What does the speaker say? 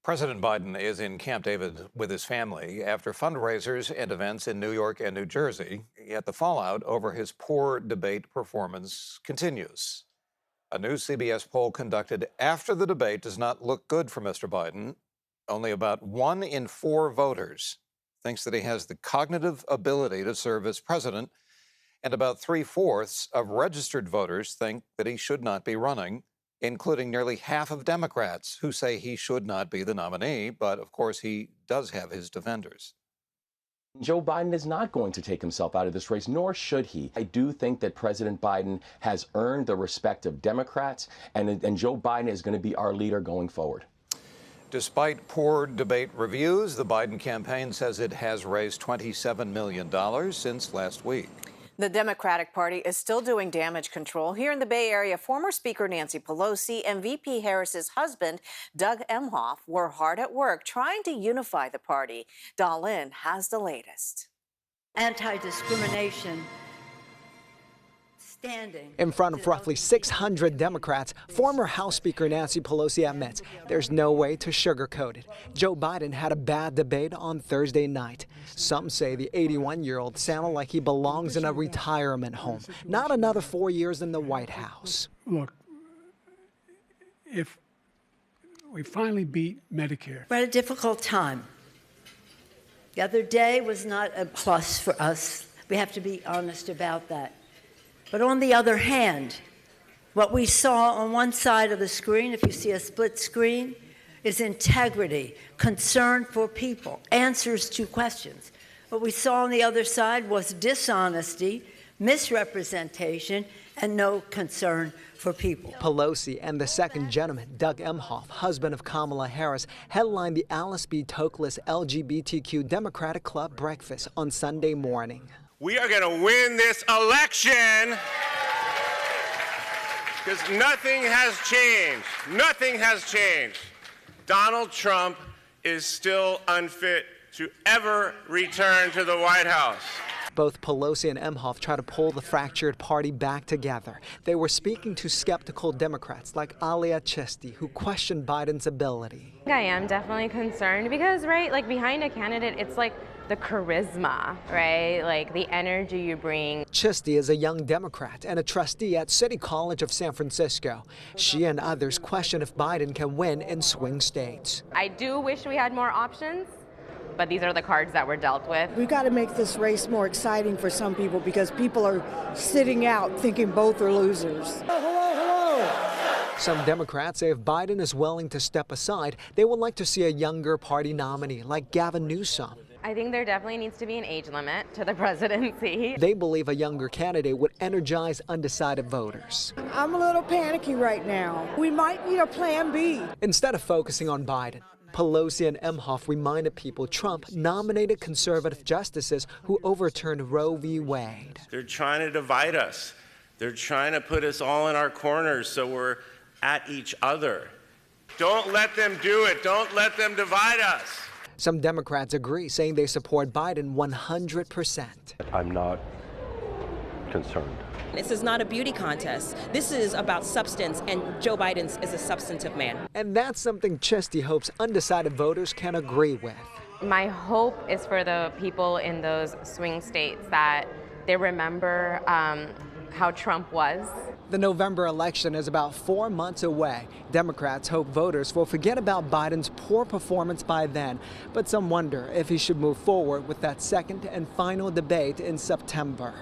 President Biden is in Camp David with his family after fundraisers and events in New York and New Jersey. Yet the fallout over his poor debate performance continues. A new CBS poll conducted after the debate does not look good for Mr. Biden. Only about 1 in 4 voters thinks that he has the cognitive ability to serve as president, and about 3/4 of registered voters think that he should not be running, including nearly half of Democrats who say he should not be the nominee. But of course, he does have his defenders. Joe Biden is not going to take himself out of this race, nor should he. I do think that President Biden has earned the respect of Democrats, and Joe Biden is going to be our leader going forward. Despite poor debate reviews, the Biden campaign says it has raised $27 million since last week. The Democratic Party is still doing damage control. Here in the Bay Area, former Speaker Nancy Pelosi and VP Harris's husband, Doug Emhoff, were hard at work trying to unify the party. Dahlin has the latest. Anti-discrimination standing. In front of roughly 600 Democrats, former House Speaker Nancy Pelosi admits there's no way to sugarcoat it. Joe Biden had a bad debate on Thursday night. Some say the 81-year-old sounded like he belongs in a retirement home, not another 4 years in the White House. Look, if we finally beat Medicare. We're at a difficult time. The other day was not a plus for us. We have to be honest about that. But on the other hand, what we saw on one side of the screen, if you see a split screen, is integrity, concern for people, answers to questions. What we saw on the other side was dishonesty, misrepresentation, and no concern for people. Pelosi and the second gentleman, Doug Emhoff, husband of Kamala Harris, headlined the Alice B. Toklas LGBTQ Democratic Club breakfast on Sunday morning. We are going to win this election because nothing has changed. Nothing has changed. Donald Trump is still unfit to ever return to the White House. Both Pelosi and Emhoff try to pull the fractured party back together. They were speaking to skeptical Democrats like Alia Chesty, who questioned Biden's ability. I am definitely concerned because, right, like behind a candidate, it's like the charisma, right? Like the energy you bring. Chesty is a young Democrat and a trustee at City College of San Francisco. She and others question if Biden can win in swing states. I do wish we had more options, but these are the cards that we're dealt with. We've got to make this race more exciting for some people because people are sitting out thinking both are losers. Hello. Some Democrats say if Biden is willing to step aside, they would like to see a younger party nominee like Gavin Newsom. I think there definitely needs to be an age limit to the presidency. They believe a younger candidate would energize undecided voters. I'm a little panicky right now. We might need a plan B. Instead of focusing on Biden, Pelosi and Emhoff reminded people Trump nominated conservative justices who overturned Roe v. Wade. They're trying to divide us. They're trying to put us all in our corners so we're at each other. Don't let them do it. Don't let them divide us. Some Democrats agree, saying they support Biden 100%. I'm not concerned. This is not a beauty contest. This is about substance, and Joe Biden is a substantive man. And that's something Chesty hopes undecided voters can agree with. My hope is for the people in those swing states that they remember how Trump was. The November election is about 4 months away. Democrats hope voters will forget about Biden's poor performance by then, but some wonder if he should move forward with that second and final debate in September.